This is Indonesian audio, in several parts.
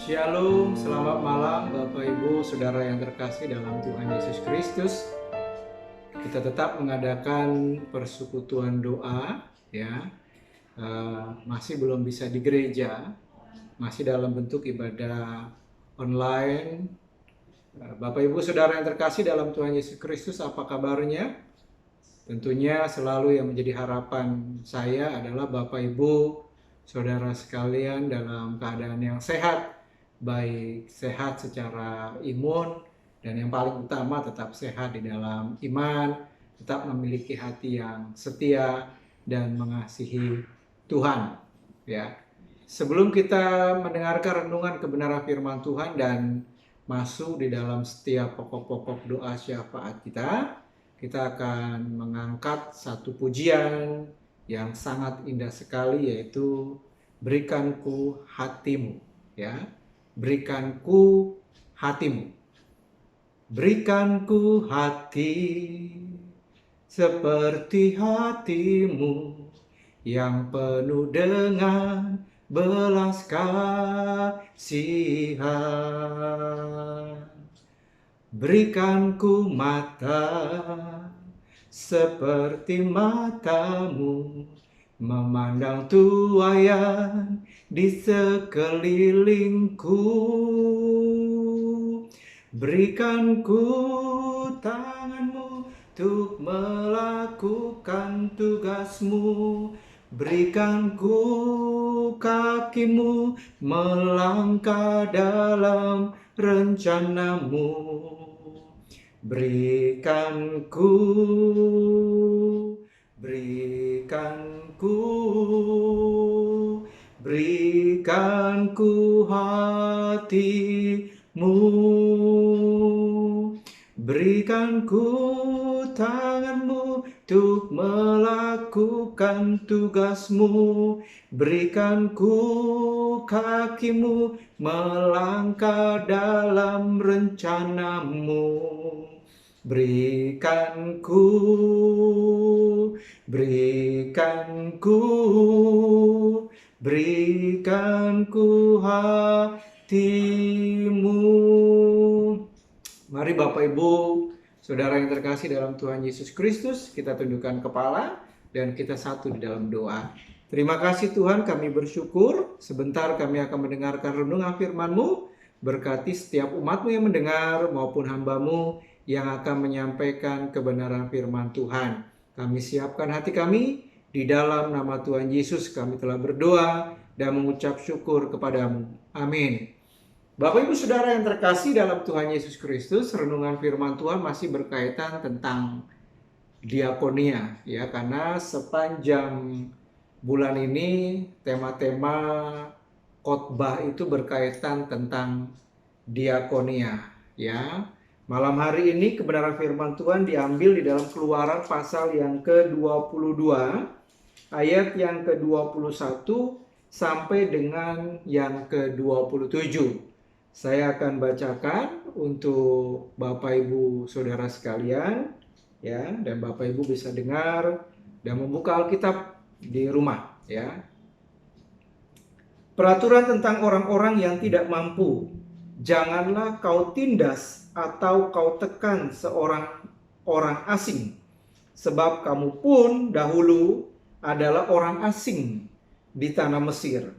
Shalom, selamat malam Bapak Ibu Saudara yang terkasih dalam Tuhan Yesus Kristus. Kita tetap mengadakan persekutuan doa ya. Masih belum bisa di gereja, masih dalam bentuk ibadah online. Bapak Ibu Saudara yang terkasih dalam Tuhan Yesus Kristus, apa kabarnya? Tentunya selalu yang menjadi harapan saya adalah Bapak Ibu Saudara sekalian dalam keadaan yang sehat, baik sehat secara imun, dan yang paling utama tetap sehat di dalam iman, tetap memiliki hati yang setia dan mengasihi Tuhan. Ya, sebelum kita mendengarkan renungan kebenaran firman Tuhan dan masuk di dalam setiap pokok-pokok doa syafaat kita akan mengangkat satu pujian yang sangat indah sekali, yaitu berikanku hatimu, ya. Berikanku hatimu. Berikanku hati seperti hatimu yang penuh dengan belas kasihan. Berikanku mata seperti matamu, memandang tuaian di sekelilingku. Berikanku tanganmu untuk melakukan tugasmu. Berikanku kakimu melangkah dalam rencanamu. Berikanku hatimu. Berikanku tanganmu untuk melakukan tugasmu. Berikanku kakimu melangkah dalam rencanamu. Berikanku hatimu. Mari Bapak Ibu, Saudara yang terkasih dalam Tuhan Yesus Kristus, kita tundukkan kepala dan kita satu di dalam doa. Terima kasih Tuhan, kami bersyukur. Sebentar kami akan mendengarkan renungan firman-Mu. Berkati setiap umat-Mu yang mendengar maupun hamba-Mu yang akan menyampaikan kebenaran firman Tuhan. Kami siapkan hati kami, di dalam nama Tuhan Yesus kami telah berdoa dan mengucap syukur kepadamu. Amin. Bapak Ibu Saudara yang terkasih dalam Tuhan Yesus Kristus, renungan firman Tuhan masih berkaitan tentang diakonia ya, karena sepanjang bulan ini tema-tema khotbah itu berkaitan tentang diakonia ya. Malam hari ini kebenaran firman Tuhan diambil di dalam Keluaran pasal yang ke-22 ayat yang ke-21 sampai dengan yang ke-27. Saya akan bacakan untuk Bapak Ibu Saudara sekalian ya, dan Bapak Ibu bisa dengar dan membuka Alkitab di rumah ya. Peraturan tentang orang-orang yang tidak mampu. Janganlah kau tindas atau kau tekan seorang orang asing, sebab kamu pun dahulu adalah orang asing di tanah Mesir.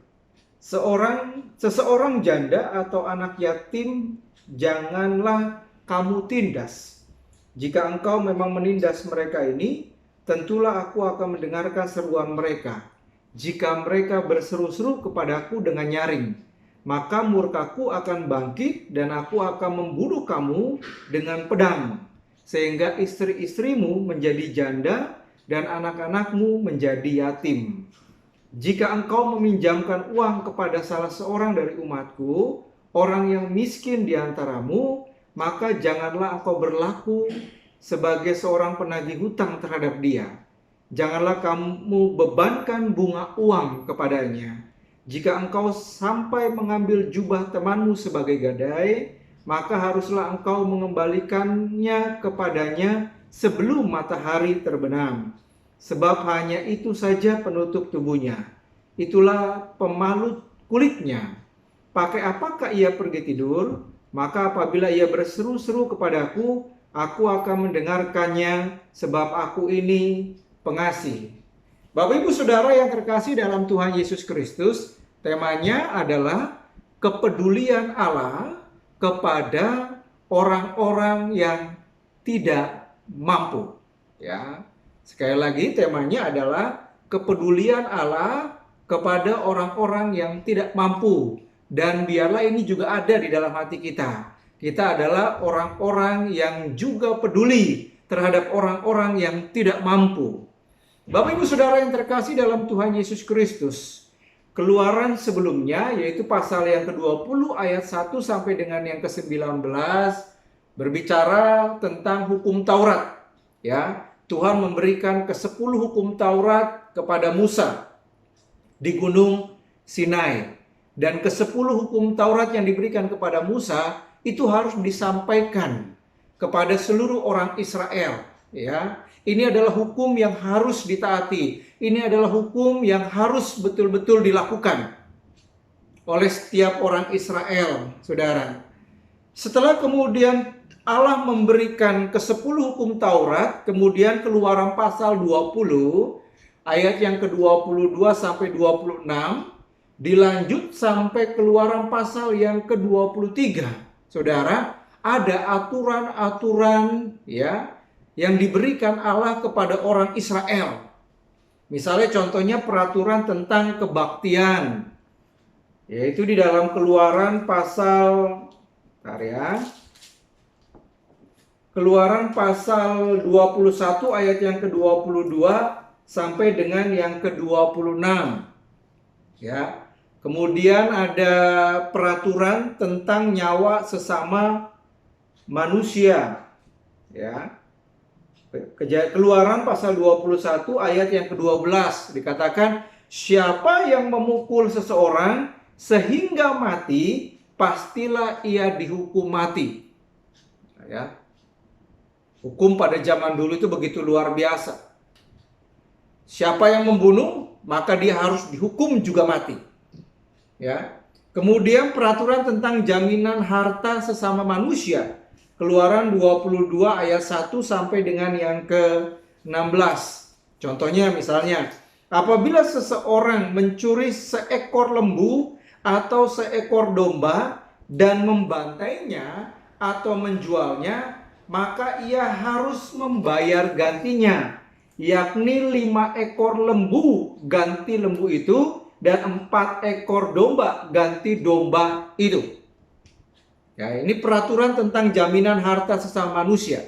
Seseorang janda atau anak yatim janganlah kamu tindas. Jika engkau memang menindas mereka ini, tentulah aku akan mendengarkan seruan mereka. Jika mereka berseru-seru kepadaku dengan nyaring, maka murkaku akan bangkit dan aku akan membunuh kamu dengan pedang, sehingga istri-istrimu menjadi janda dan anak-anakmu menjadi yatim. Jika engkau meminjamkan uang kepada salah seorang dari umatku, orang yang miskin di antaramu, maka janganlah engkau berlaku sebagai seorang penagih hutang terhadap dia. Janganlah kamu bebankan bunga uang kepadanya. Jika engkau sampai mengambil jubah temanmu sebagai gadai, maka haruslah engkau mengembalikannya kepadanya sebelum matahari terbenam. Sebab hanya itu saja penutup tubuhnya. Itulah pemalut kulitnya. pakai apakah ia pergi tidur? Maka apabila ia berseru-seru kepadaku, aku akan mendengarkannya, sebab aku ini pengasih. Bapak Ibu Saudara yang terkasih dalam Tuhan Yesus Kristus, temanya adalah kepedulian Allah kepada orang-orang yang tidak mampu. Ya, sekali lagi temanya adalah kepedulian Allah kepada orang-orang yang tidak mampu. Dan biarlah ini juga ada di dalam hati kita. Kita adalah orang-orang yang juga peduli terhadap orang-orang yang tidak mampu. Bapak Ibu Saudara yang terkasih dalam Tuhan Yesus Kristus, Keluaran sebelumnya yaitu pasal yang ke-20 ayat 1 sampai dengan yang ke-19 berbicara tentang hukum Taurat. Ya, Tuhan memberikan ke-10 hukum Taurat kepada Musa di Gunung Sinai. Dan ke-10 hukum Taurat yang diberikan kepada Musa itu harus disampaikan kepada seluruh orang Israel. Ya, ini adalah hukum yang harus ditaati. Ini adalah hukum yang harus betul-betul dilakukan oleh setiap orang Israel, saudara. Setelah kemudian Allah memberikan ke-10 hukum Taurat, kemudian Keluaran pasal 20 ayat yang ke-22 sampai 26 dilanjut sampai Keluaran pasal yang ke-23. Saudara, ada aturan-aturan ya yang diberikan Allah kepada orang Israel. Misalnya contohnya peraturan tentang kebaktian. Yaitu di dalam Keluaran pasal Keluaran pasal 21 ayat yang ke-22 sampai dengan yang ke-26. Ya. Kemudian ada peraturan tentang nyawa sesama manusia. Ya. Keluaran pasal 21 ayat yang ke-12 dikatakan, siapa yang memukul seseorang sehingga mati, pastilah ia dihukum mati. Ya. Hukum pada zaman dulu itu begitu luar biasa. Siapa yang membunuh, maka dia harus dihukum juga mati. Ya. Kemudian peraturan tentang jaminan harta sesama manusia. Keluaran 22 ayat 1 sampai dengan yang ke-16. Contohnya misalnya, apabila seseorang mencuri seekor lembu atau seekor domba dan membantainya atau menjualnya, maka ia harus membayar gantinya, yakni 5 ekor lembu ganti lembu itu, dan 4 ekor domba ganti domba itu. Ya, ini peraturan tentang jaminan harta sesama manusia.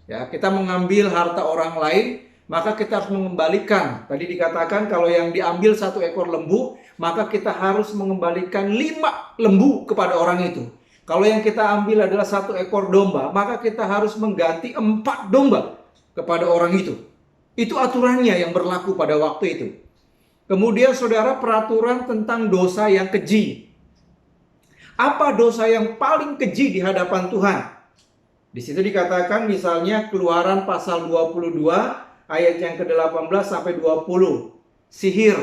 Ya, kita mengambil harta orang lain, maka kita harus mengembalikan. Tadi dikatakan kalau yang diambil 1 ekor lembu, maka kita harus mengembalikan 5 lembu kepada orang itu. Kalau yang kita ambil adalah 1 ekor domba, maka kita harus mengganti 4 domba kepada orang itu. Itu aturannya yang berlaku pada waktu itu. Kemudian saudara, peraturan tentang dosa yang keji. Apa dosa yang paling keji di hadapan Tuhan? Di situ dikatakan misalnya Keluaran pasal 22 ayat yang ke-18 sampai 20. Sihir.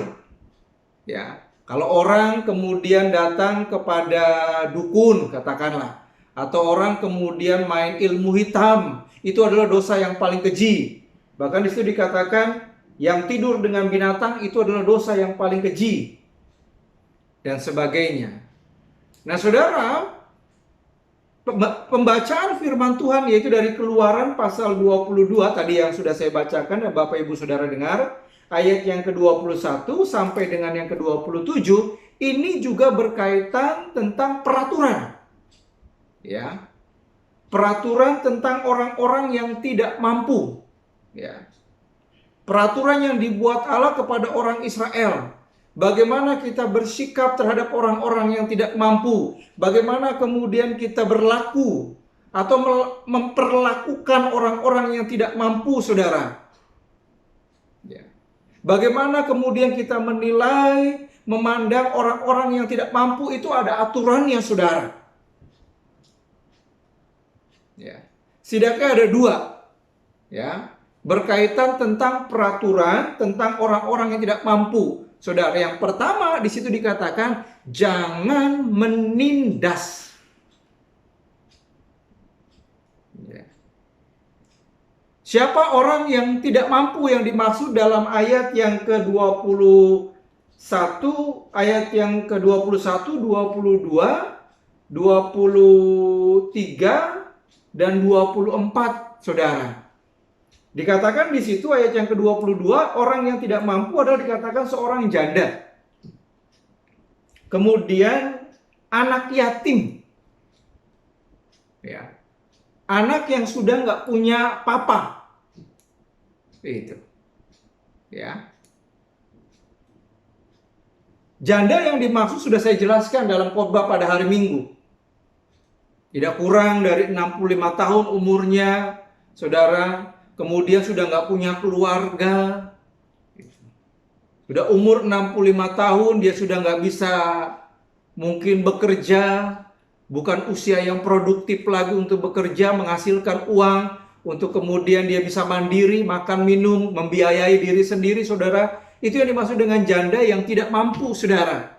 Ya, kalau orang kemudian datang kepada dukun katakanlah, atau orang kemudian main ilmu hitam, itu adalah dosa yang paling keji. Bahkan di situ dikatakan yang tidur dengan binatang itu adalah dosa yang paling keji, dan sebagainya. Nah saudara, pembacaan firman Tuhan yaitu dari Keluaran pasal 22 tadi yang sudah saya bacakan dan Bapak Ibu Saudara dengar, ayat yang ke-21 sampai dengan yang ke-27, ini juga berkaitan tentang peraturan. Ya. Peraturan tentang orang-orang yang tidak mampu. Ya. Peraturan yang dibuat Allah kepada orang Israel. Bagaimana kita bersikap terhadap orang-orang yang tidak mampu. Bagaimana kemudian kita berlaku atau memperlakukan orang-orang yang tidak mampu, saudara. Ya. Bagaimana kemudian kita menilai, memandang orang-orang yang tidak mampu, itu ada aturannya, saudara. Ya. Setidaknya ada 2. Ya. Berkaitan tentang peraturan tentang orang-orang yang tidak mampu. Saudara, yang pertama di situ dikatakan jangan menindas. Ya. Siapa orang yang tidak mampu yang dimaksud dalam ayat yang ke-21, ayat yang ke-21, 22, 23, dan 24, saudara. Dikatakan di situ ayat yang ke-22, orang yang tidak mampu adalah dikatakan seorang janda. Kemudian anak yatim. Ya. Anak yang sudah nggak punya papa. Itu. Ya. Janda yang dimaksud sudah saya jelaskan dalam khotbah pada hari Minggu. Tidak kurang dari 65 tahun umurnya, saudara. Kemudian sudah nggak punya keluarga. Sudah umur 65 tahun, dia sudah nggak bisa mungkin bekerja. Bukan usia yang produktif lagi untuk bekerja, menghasilkan uang. Untuk kemudian dia bisa mandiri, makan, minum, membiayai diri sendiri, saudara. Itu yang dimaksud dengan janda yang tidak mampu, saudara.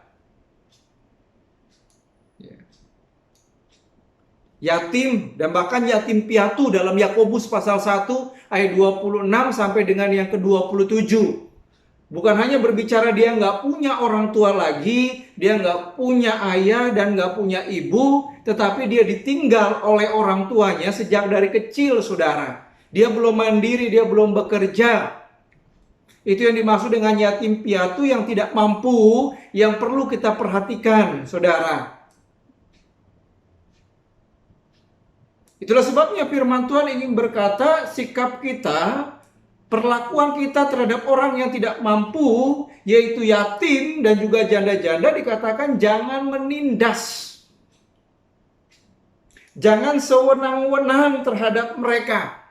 Yatim dan bahkan yatim piatu dalam Yakobus pasal 1 ayat 26 sampai dengan yang ke-27. Bukan hanya berbicara dia nggak punya orang tua lagi, dia nggak punya ayah dan nggak punya ibu, tetapi dia ditinggal oleh orang tuanya sejak dari kecil, saudara. Dia belum mandiri, dia belum bekerja. Itu yang dimaksud dengan yatim piatu yang tidak mampu, yang perlu kita perhatikan, saudara. Itulah sebabnya firman Tuhan ingin berkata, sikap kita, perlakuan kita terhadap orang yang tidak mampu, yaitu yatim dan juga janda-janda, dikatakan jangan menindas. Jangan sewenang-wenang terhadap mereka.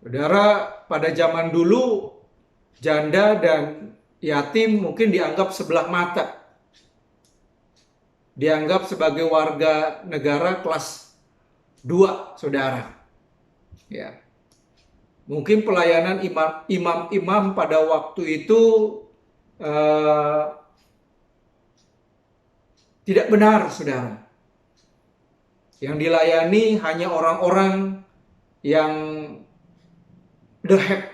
Saudara, pada zaman dulu, janda dan yatim mungkin dianggap sebelah mata. Dianggap sebagai warga negara kelas 2, saudara. Ya. Mungkin pelayanan imam-imam pada waktu itu tidak benar, saudara. Yang dilayani hanya orang-orang yang deheb,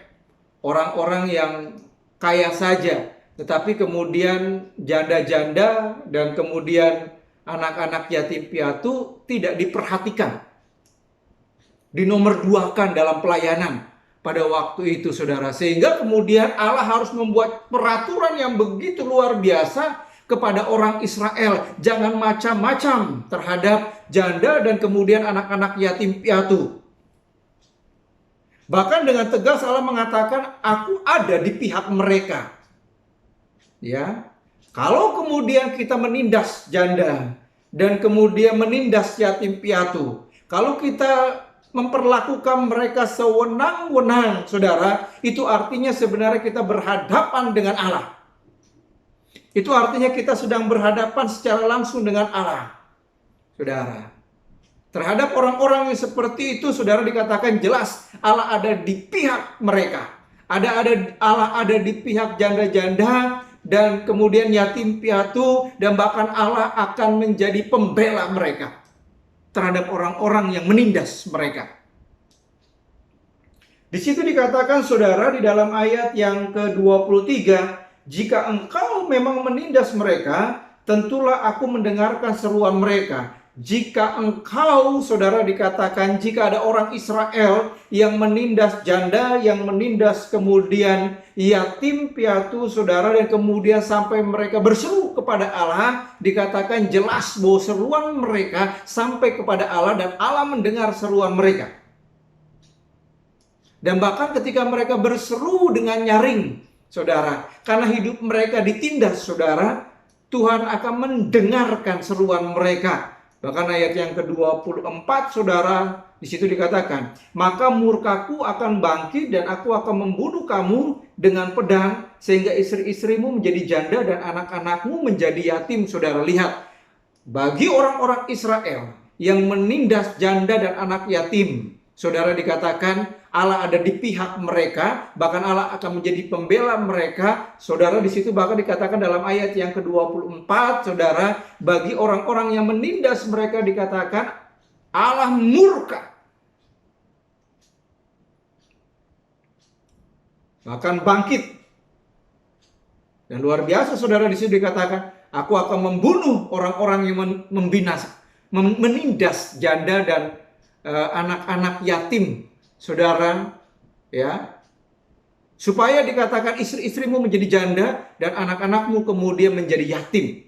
orang-orang yang kaya saja. Tetapi kemudian janda-janda dan kemudian anak-anak yatim piatu tidak diperhatikan. Dinomorduakan dalam pelayanan pada waktu itu, saudara. Sehingga kemudian Allah harus membuat peraturan yang begitu luar biasa kepada orang Israel. Jangan macam-macam terhadap janda dan kemudian anak-anak yatim piatu. Bahkan dengan tegas Allah mengatakan, aku ada di pihak mereka. Ya, kalau kemudian kita menindas janda dan kemudian menindas yatim piatu, kalau kita memperlakukan mereka sewenang-wenang, saudara, itu artinya sebenarnya kita berhadapan dengan Allah. Itu artinya kita sedang berhadapan secara langsung dengan Allah, saudara. Terhadap orang-orang yang seperti itu, saudara, dikatakan jelas Allah ada di pihak mereka. Allah ada di pihak janda-janda dan kemudian yatim piatu, dan bahkan Allah akan menjadi pembela mereka terhadap orang-orang yang menindas mereka. Di situ dikatakan, saudara, di dalam ayat yang ke-23, jika engkau memang menindas mereka, tentulah aku mendengarkan seruan mereka. Jika engkau, saudara, dikatakan jika ada orang Israel yang menindas janda, yang menindas kemudian yatim piatu, saudara, dan kemudian sampai mereka berseru kepada Allah, dikatakan jelas bahwa seruan mereka sampai kepada Allah dan Allah mendengar seruan mereka. Dan bahkan ketika mereka berseru dengan nyaring, saudara, karena hidup mereka ditindas, saudara, Tuhan akan mendengarkan seruan mereka. Bahkan ayat yang ke-24, saudara, di situ dikatakan, maka murkaku akan bangkit dan aku akan membunuh kamu dengan pedang, sehingga istri-istrimu menjadi janda dan anak-anakmu menjadi yatim. Saudara, lihat, bagi orang-orang Israel yang menindas janda dan anak yatim, Saudara, dikatakan Allah ada di pihak mereka, bahkan Allah akan menjadi pembela mereka. Saudara, di situ bahkan dikatakan dalam ayat yang ke-24, saudara, bagi orang-orang yang menindas mereka dikatakan Allah murka. Bahkan bangkit. Dan luar biasa, saudara, di situ dikatakan, aku akan membunuh orang-orang yang menindas janda dan anak-anak yatim, saudara, ya, supaya dikatakan istri-istrimu menjadi janda dan anak-anakmu kemudian menjadi yatim,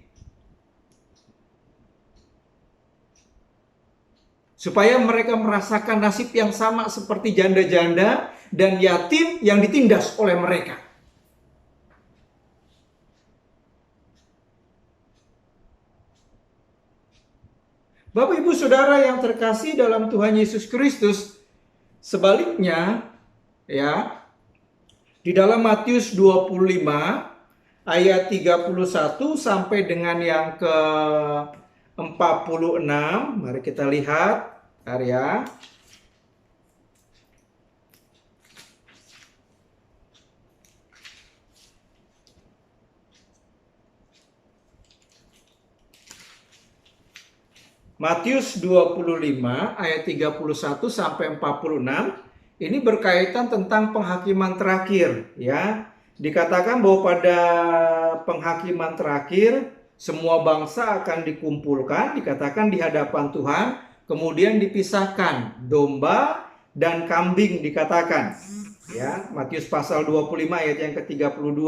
supaya mereka merasakan nasib yang sama seperti janda-janda dan yatim yang ditindas oleh mereka. Bapak Ibu Saudara yang terkasih dalam Tuhan Yesus Kristus, sebaliknya ya, di dalam Matius 25 ayat 31 sampai dengan yang ke-46, mari kita lihat karya. Matius 25 ayat 31 sampai 46 ini berkaitan tentang penghakiman terakhir, ya. Dikatakan bahwa pada penghakiman terakhir semua bangsa akan dikumpulkan, dikatakan di hadapan Tuhan, kemudian dipisahkan domba dan kambing, dikatakan, ya. Matius pasal 25 ayat yang ke-32.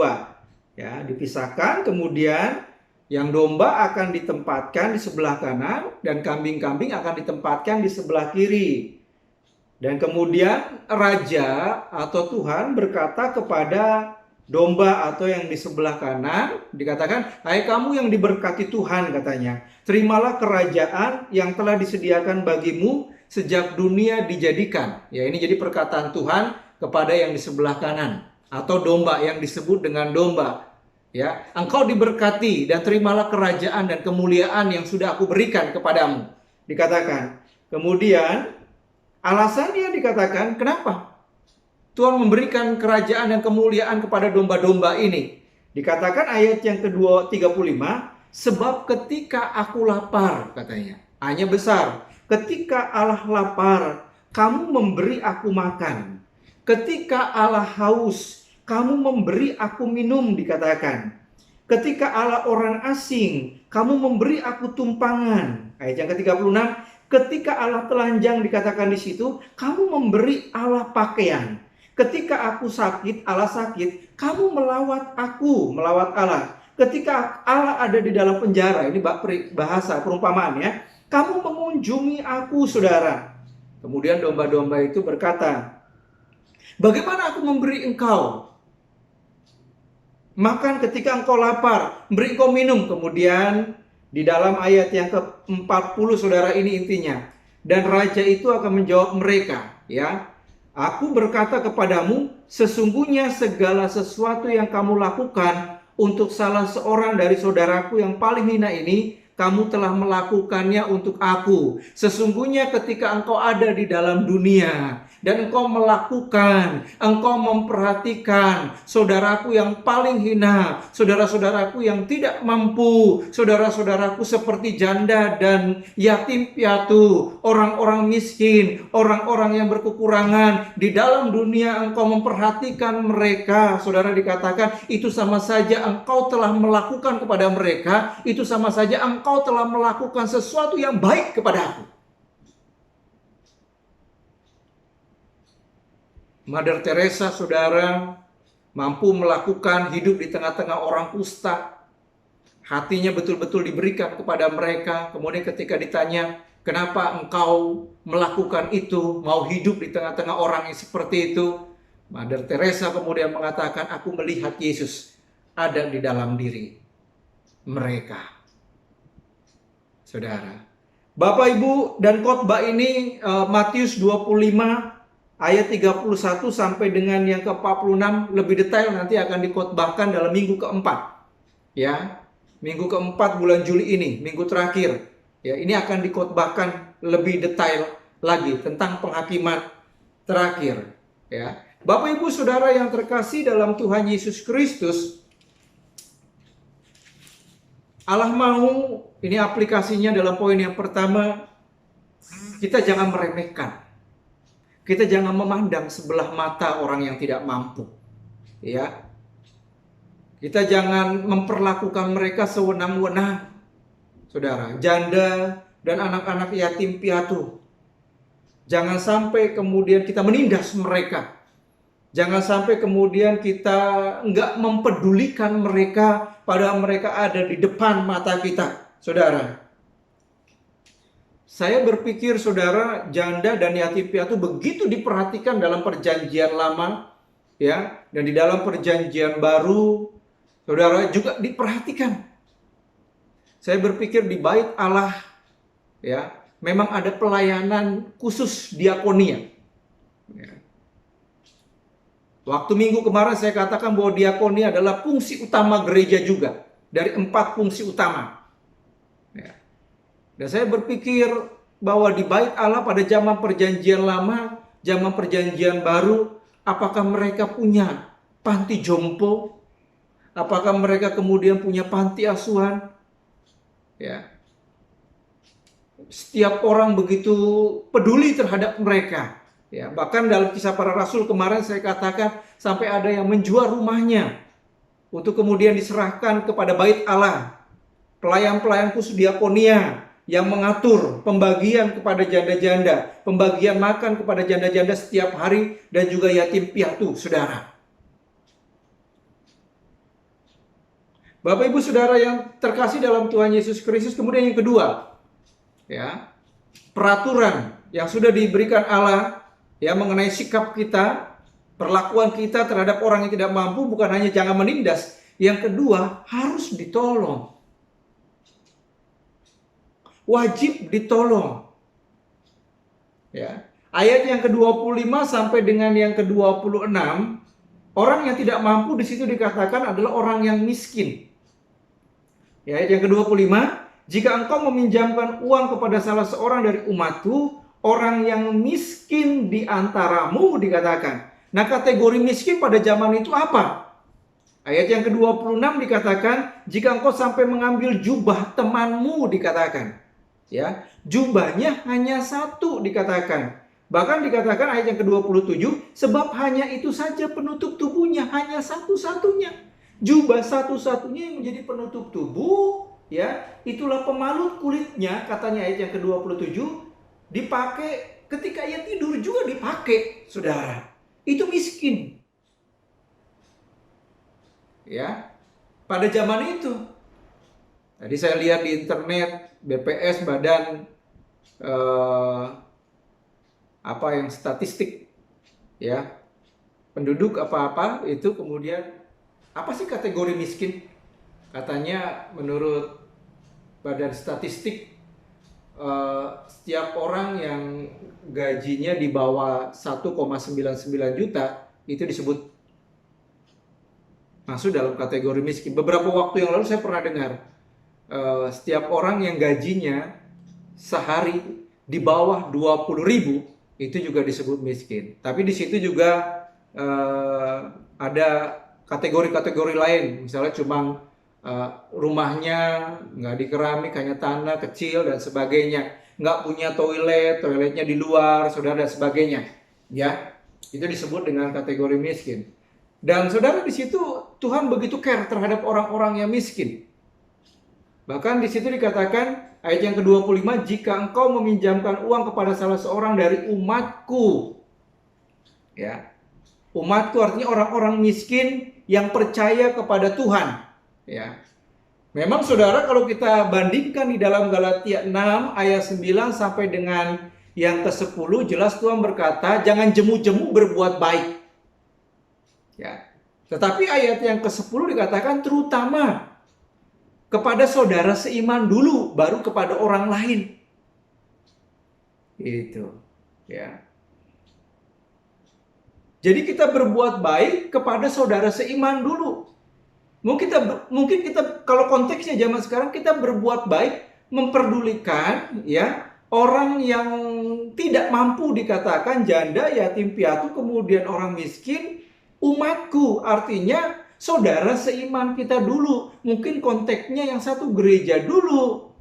Ya, dipisahkan, kemudian yang domba akan ditempatkan di sebelah kanan dan kambing-kambing akan ditempatkan di sebelah kiri. Dan kemudian raja atau Tuhan berkata kepada domba atau yang di sebelah kanan, dikatakan, "Hai kamu yang diberkati Tuhan," katanya, "terimalah kerajaan yang telah disediakan bagimu sejak dunia dijadikan." Ya, ini jadi perkataan Tuhan kepada yang di sebelah kanan atau domba yang disebut dengan domba. Ya, engkau diberkati dan terimalah kerajaan dan kemuliaan yang sudah aku berikan kepadamu, dikatakan. Kemudian alasannya dikatakan, kenapa Tuhan memberikan kerajaan dan kemuliaan kepada domba-domba ini? Dikatakan ayat yang kedua 35, sebab ketika aku lapar, katanya, hanya besar. Ketika Allah lapar, kamu memberi aku makan. Ketika Allah haus, kamu memberi aku minum, dikatakan. Ketika Allah orang asing, kamu memberi aku tumpangan. Ayat yang ke-36, ketika Allah telanjang, dikatakan di situ, kamu memberi Allah pakaian. Ketika aku sakit, Allah sakit, kamu melawat aku, melawat Allah. Ketika Allah ada di dalam penjara, ini bahasa perumpamaan ya, kamu mengunjungi aku, saudara. Kemudian domba-domba itu berkata, bagaimana aku memberi engkau makan ketika engkau lapar, beri engkau minum. Kemudian di dalam ayat yang ke-40, saudara, ini intinya. Dan raja itu akan menjawab mereka, ya, aku berkata kepadamu, sesungguhnya segala sesuatu yang kamu lakukan untuk salah seorang dari saudaraku yang paling hina ini, kamu telah melakukannya untuk aku. Sesungguhnya ketika engkau ada di dalam dunia dan engkau melakukan, engkau memperhatikan saudaraku yang paling hina, saudara-saudaraku yang tidak mampu, saudara-saudaraku seperti janda dan yatim piatu, orang-orang miskin, orang-orang yang berkekurangan, di dalam dunia engkau memperhatikan mereka, saudara, dikatakan itu sama saja engkau telah melakukan kepada mereka, itu sama saja engkau telah melakukan sesuatu yang baik kepada aku. Mother Teresa, saudara, mampu melakukan hidup di tengah-tengah orang kusta. Hatinya betul-betul diberikan kepada mereka. Kemudian ketika ditanya, kenapa engkau melakukan itu, mau hidup di tengah-tengah orang yang seperti itu? Mother Teresa kemudian mengatakan, aku melihat Yesus ada di dalam diri mereka. Saudara, Bapak Ibu, dan khotbah ini Matius 25 ayat 31 sampai dengan yang ke-46 lebih detail nanti akan dikhotbahkan dalam minggu keempat. Ya, minggu keempat bulan Juli ini, minggu terakhir. Ya, ini akan dikhotbahkan lebih detail lagi tentang penghakiman terakhir, ya. Bapak Ibu Saudara yang terkasih dalam Tuhan Yesus Kristus, Allah mau, ini aplikasinya dalam poin yang pertama, kita jangan meremehkan. Kita jangan memandang sebelah mata orang yang tidak mampu. Ya. Kita jangan memperlakukan mereka sewenang-wenang. Saudara, janda dan anak-anak yatim piatu. Jangan sampai kemudian kita menindas mereka. Jangan sampai kemudian kita enggak mempedulikan mereka padahal mereka ada di depan mata kita. Saudara, saya berpikir saudara, janda dan yatim piatu begitu diperhatikan dalam perjanjian lama, ya, dan di dalam perjanjian baru, saudara juga diperhatikan. Saya berpikir di bait Allah, ya, memang ada pelayanan khusus diakonia. Ya. Waktu minggu kemarin saya katakan bahwa diakonia adalah fungsi utama gereja juga, dari 4 fungsi utama. Ya. Dan saya berpikir bahwa di bait Allah pada zaman perjanjian lama, zaman perjanjian baru, apakah mereka punya panti jompo? Apakah mereka kemudian punya panti asuhan? Ya. Setiap orang begitu peduli terhadap mereka. Ya, bahkan dalam Kisah Para Rasul kemarin saya katakan sampai ada yang menjual rumahnya untuk kemudian diserahkan kepada bait Allah. Pelayan-pelayan khusus diakonia yang mengatur pembagian kepada janda-janda, pembagian makan kepada janda-janda setiap hari, dan juga yatim piatu, saudara. Bapak Ibu Saudara yang terkasih dalam Tuhan Yesus Kristus, kemudian yang kedua, ya, peraturan yang sudah diberikan Allah, ya, mengenai sikap kita, perlakuan kita terhadap orang yang tidak mampu, bukan hanya jangan menindas, yang kedua harus ditolong. Wajib ditolong. Ya. Ayat yang ke-25 sampai dengan yang ke-26, orang yang tidak mampu di situ dikatakan adalah orang yang miskin. Ya, ayat yang ke-25, jika engkau meminjamkan uang kepada salah seorang dari umatku, orang yang miskin di antaramu dikatakan. Nah, kategori miskin pada zaman itu apa? Ayat yang ke-26 dikatakan, jika engkau sampai mengambil jubah temanmu dikatakan. Ya, jubahnya hanya satu dikatakan. Bahkan dikatakan ayat yang ke-27, sebab hanya itu saja penutup tubuhnya, hanya satu-satunya. Jubah satu-satunya yang menjadi penutup tubuh, ya, itulah pemalut kulitnya, katanya ayat yang ke-27, dipakai ketika ia tidur juga dipakai, saudara. Itu miskin. Ya, pada zaman itu. Tadi saya lihat di internet, BPS, badan yang statistik, ya, penduduk apa-apa itu, kemudian apa sih kategori miskin? Katanya menurut badan statistik, setiap orang yang gajinya di bawah 1,99 juta itu disebut masuk dalam kategori miskin. Beberapa waktu yang lalu saya pernah dengar setiap orang yang gajinya sehari di bawah 20.000 itu juga disebut miskin. Tapi di situ juga ada kategori-kategori lain. Misalnya cuma rumahnya nggak di keramik, hanya tanah kecil dan sebagainya. Nggak punya toilet, toiletnya di luar, saudara, dan sebagainya. Ya, itu disebut dengan kategori miskin. Dan saudara, di situ Tuhan begitu care terhadap orang-orang yang miskin. Bahkan di situ dikatakan ayat yang ke-25, jika engkau meminjamkan uang kepada salah seorang dari umatku. Ya. Umatku artinya orang-orang miskin yang percaya kepada Tuhan. Ya. Memang saudara, kalau kita bandingkan di dalam Galatia 6 ayat 9 sampai dengan yang ke-10, jelas Tuhan berkata, jangan jemu-jemu berbuat baik. Ya. Tetapi ayat yang ke-10 dikatakan terutama kepada saudara seiman dulu, baru kepada orang lain. Itu, ya. Jadi kita berbuat baik kepada saudara seiman dulu. Mungkin kita kalau konteksnya zaman sekarang, kita berbuat baik, memperdulikan, ya, Orang yang tidak mampu dikatakan janda, yatim piatu, kemudian orang miskin, umatku. Artinya saudara seiman kita dulu. Mungkin konteksnya yang satu gereja dulu.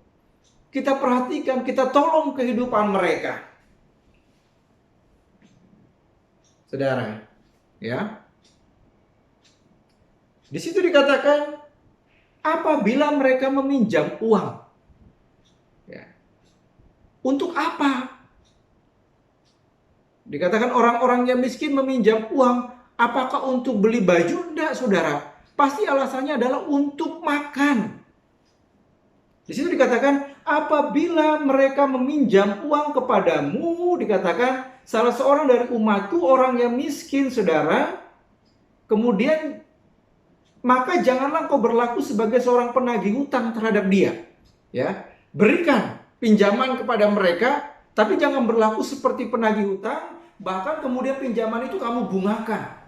Kita perhatikan, kita tolong kehidupan mereka. Saudara, ya. Di situ dikatakan apabila mereka meminjam uang. Ya. Untuk apa? Dikatakan orang-orang yang miskin meminjam uang. Apakah untuk beli baju? Tidak, saudara. Pasti alasannya adalah untuk makan. Di situ dikatakan apabila mereka meminjam uang kepadamu, dikatakan salah seorang dari umatku, orang yang miskin, saudara, kemudian maka janganlah kau berlaku sebagai seorang penagih hutang terhadap dia. Ya, berikan pinjaman kepada mereka, tapi jangan berlaku seperti penagih hutang, bahkan kemudian pinjaman itu kamu bungakan.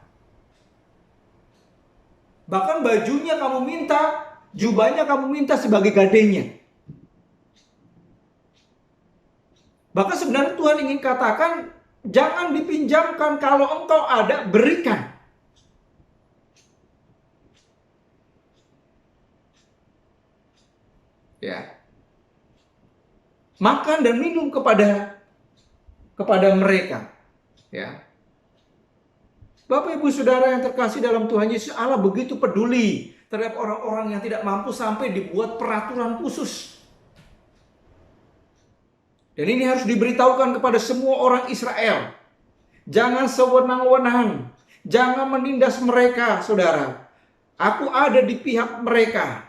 Bahkan bajunya kamu minta, jubahnya kamu minta sebagai gadenya. Bahkan sebenarnya Tuhan ingin katakan, jangan dipinjamkan, kalau engkau ada, berikan. Ya. Makan dan minum kepada mereka. Ya. Bapak Ibu Saudara yang terkasih dalam Tuhan Yesus, Allah begitu peduli terhadap orang-orang yang tidak mampu sampai dibuat peraturan khusus. Dan ini harus diberitahukan kepada semua orang Israel. Jangan sewenang-wenang, jangan menindas mereka, saudara. Aku ada di pihak mereka.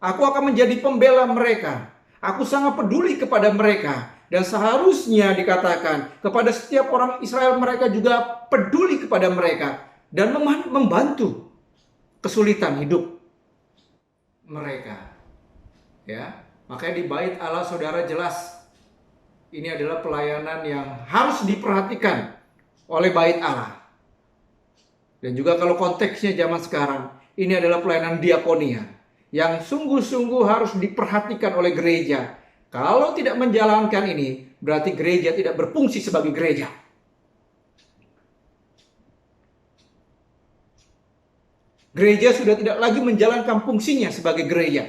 Aku akan menjadi pembela mereka. Aku sangat peduli kepada mereka. Dan seharusnya dikatakan kepada setiap orang Israel, mereka juga peduli kepada mereka. Dan membantu kesulitan hidup mereka. Ya, makanya di bait Allah, saudara, jelas ini adalah pelayanan yang harus diperhatikan oleh bait Allah. Dan juga kalau konteksnya zaman sekarang, ini adalah pelayanan diakonia yang sungguh-sungguh harus diperhatikan oleh gereja. Kalau tidak menjalankan ini, berarti gereja tidak berfungsi sebagai gereja. Gereja sudah tidak lagi menjalankan fungsinya sebagai gereja.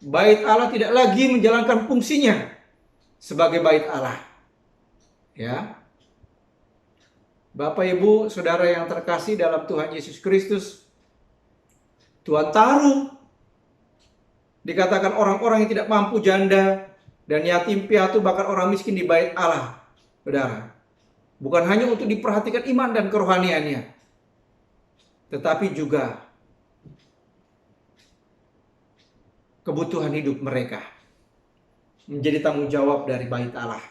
Bait Allah tidak lagi menjalankan fungsinya sebagai bait Allah. Ya. Bapak Ibu Saudara yang terkasih dalam Tuhan Yesus Kristus, Tuhan taruh, dikatakan orang-orang yang tidak mampu, janda dan yatim piatu, bahkan orang miskin di bait Allah. Saudara, bukan hanya untuk diperhatikan iman dan kerohaniannya, tetapi juga kebutuhan hidup mereka menjadi tanggung jawab dari bait Allah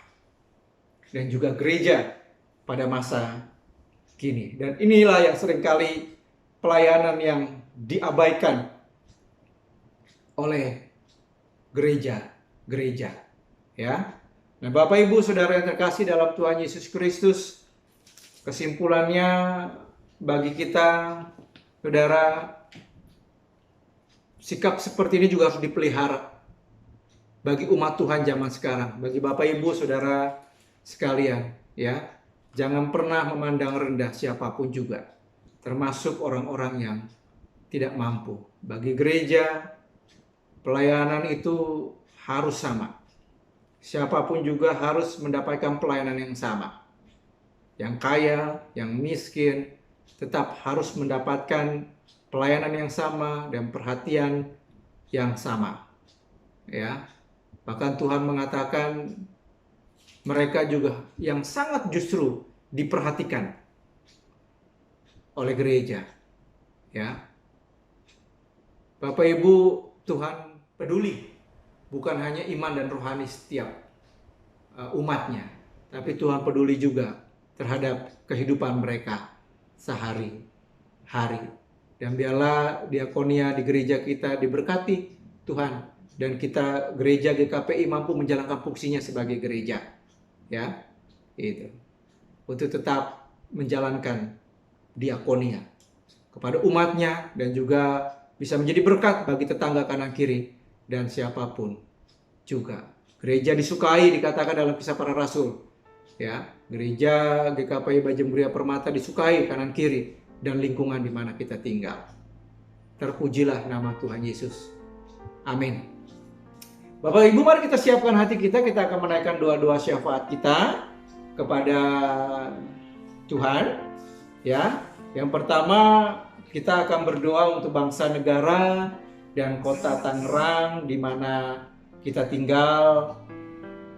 dan juga gereja pada masa kini. Dan inilah yang seringkali pelayanan yang diabaikan oleh gereja, ya. Nah, Bapak Ibu Saudara yang terkasih dalam Tuhan Yesus Kristus, kesimpulannya bagi kita, saudara, sikap seperti ini juga harus dipelihara bagi umat Tuhan zaman sekarang, bagi Bapak Ibu Saudara sekalian, ya. Jangan pernah memandang rendah siapapun juga, termasuk orang-orang yang tidak mampu. Bagi gereja, pelayanan itu harus sama. Siapapun juga harus mendapatkan pelayanan yang sama. Yang kaya, yang miskin, tetap harus mendapatkan pelayanan yang sama dan perhatian yang sama. Ya. Bahkan Tuhan mengatakan mereka juga yang sangat justru diperhatikan oleh gereja. Ya. Bapak Ibu, Tuhan peduli bukan hanya iman dan rohani setiap umatnya, tapi Tuhan peduli juga terhadap kehidupan mereka sehari-hari. Dan biarlah diakonia di gereja kita diberkati Tuhan, dan kita gereja GKPI mampu menjalankan fungsinya sebagai gereja, ya, itu untuk tetap menjalankan diakonia kepada umatnya dan juga bisa menjadi berkat bagi tetangga kanan kiri dan siapapun juga. Gereja disukai dikatakan dalam Kisah Para Rasul. Ya, gereja GKPI Bajemburia Permata disukai kanan kiri dan lingkungan di mana kita tinggal. Terpujilah nama Tuhan Yesus. Amin. Bapak Ibu, mari kita siapkan hati kita. Kita akan menaikkan doa-doa syafaat kita kepada Tuhan. Ya, yang pertama kita akan berdoa untuk bangsa negara dan kota Tangerang di mana kita tinggal.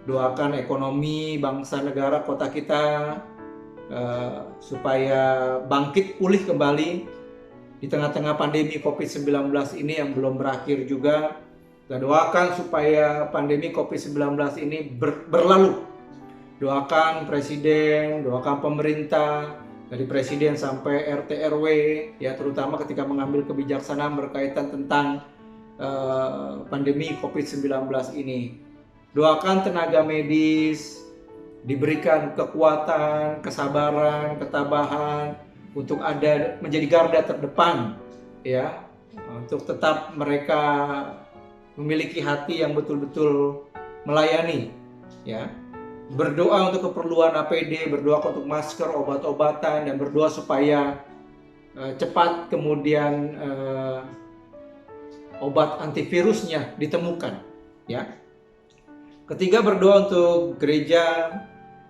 Doakan ekonomi bangsa negara kota kita supaya bangkit pulih kembali di tengah-tengah pandemi COVID-19 ini yang belum berakhir juga. Kita doakan supaya pandemi COVID-19 ini berlalu. Doakan presiden, doakan pemerintah, dari presiden sampai RT RW, ya, terutama ketika mengambil kebijaksanaan berkaitan tentang pandemi COVID-19 ini. Doakan tenaga medis diberikan kekuatan, kesabaran, ketabahan untuk ada menjadi garda terdepan, ya, untuk tetap mereka memiliki hati yang betul-betul melayani, ya. Berdoa untuk keperluan APD, berdoa untuk masker, obat-obatan, dan berdoa supaya cepat kemudian obat antivirusnya ditemukan, ya. Ketiga, berdoa untuk gereja,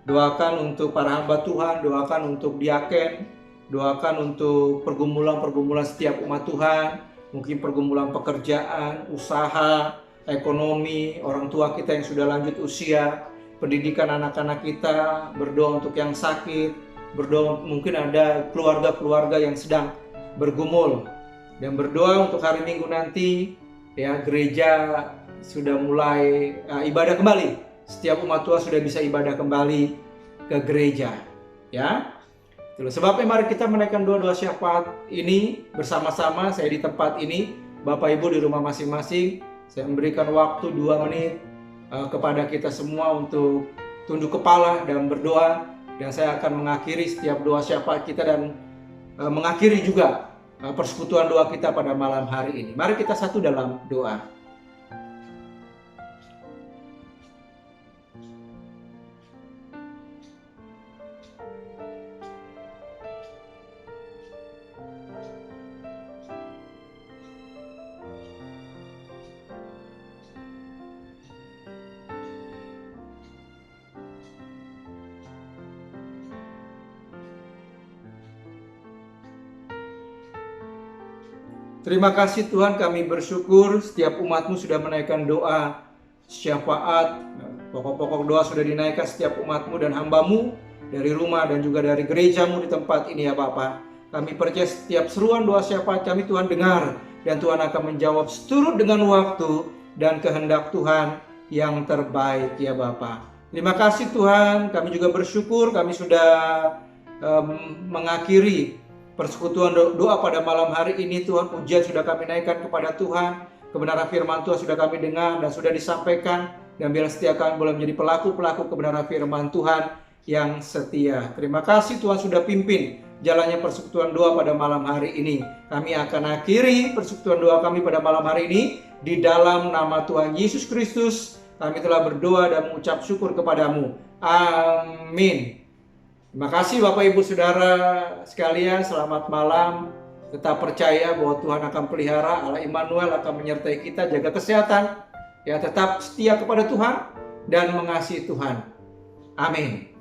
doakan untuk para hamba Tuhan, doakan untuk diaken, doakan untuk pergumulan-pergumulan setiap umat Tuhan, mungkin pergumulan pekerjaan, usaha, ekonomi, orang tua kita yang sudah lanjut usia, pendidikan anak-anak kita, berdoa untuk yang sakit, berdoa mungkin ada keluarga-keluarga yang sedang bergumul, dan berdoa untuk hari Minggu nanti, ya, gereja sudah mulai ibadah kembali. Setiap umat Tuhan sudah bisa ibadah kembali ke gereja, ya. Itulah sebabnya mari kita menaikkan doa-doa syafaat ini bersama-sama. Saya di tempat ini, Bapak Ibu di rumah masing-masing. Saya memberikan waktu 2 menit kepada kita semua untuk tunduk kepala dan berdoa, dan saya akan mengakhiri setiap doa syafaat kita dan mengakhiri juga persekutuan doa kita pada malam hari ini. Mari kita satu dalam doa. Terima kasih Tuhan, kami bersyukur setiap umat-Mu sudah menaikkan doa syafaat. Pokok-pokok doa sudah dinaikkan setiap umat-Mu dan hamba-Mu dari rumah dan juga dari gereja-Mu di tempat ini, ya Bapa. Kami percaya setiap seruan doa syafaat kami Tuhan dengar, dan Tuhan akan menjawab seturut dengan waktu dan kehendak Tuhan yang terbaik, ya Bapa. Terima kasih Tuhan, kami juga bersyukur kami sudah mengakhiri persekutuan doa pada malam hari ini. Tuhan, pujian sudah kami naikkan kepada Tuhan, kebenaran firman Tuhan sudah kami dengar dan sudah disampaikan, dan biar setia kami boleh menjadi pelaku-pelaku kebenaran firman Tuhan yang setia. Terima kasih Tuhan sudah pimpin jalannya persekutuan doa pada malam hari ini. Kami akan akhiri persekutuan doa kami pada malam hari ini di dalam nama Tuhan Yesus Kristus. Kami telah berdoa dan mengucap syukur kepadamu. Amin. Terima kasih Bapak Ibu Saudara sekalian, selamat malam. Tetap percaya bahwa Tuhan akan pelihara, Allah Immanuel akan menyertai kita, jaga kesehatan, ya, tetap setia kepada Tuhan dan mengasihi Tuhan. Amin.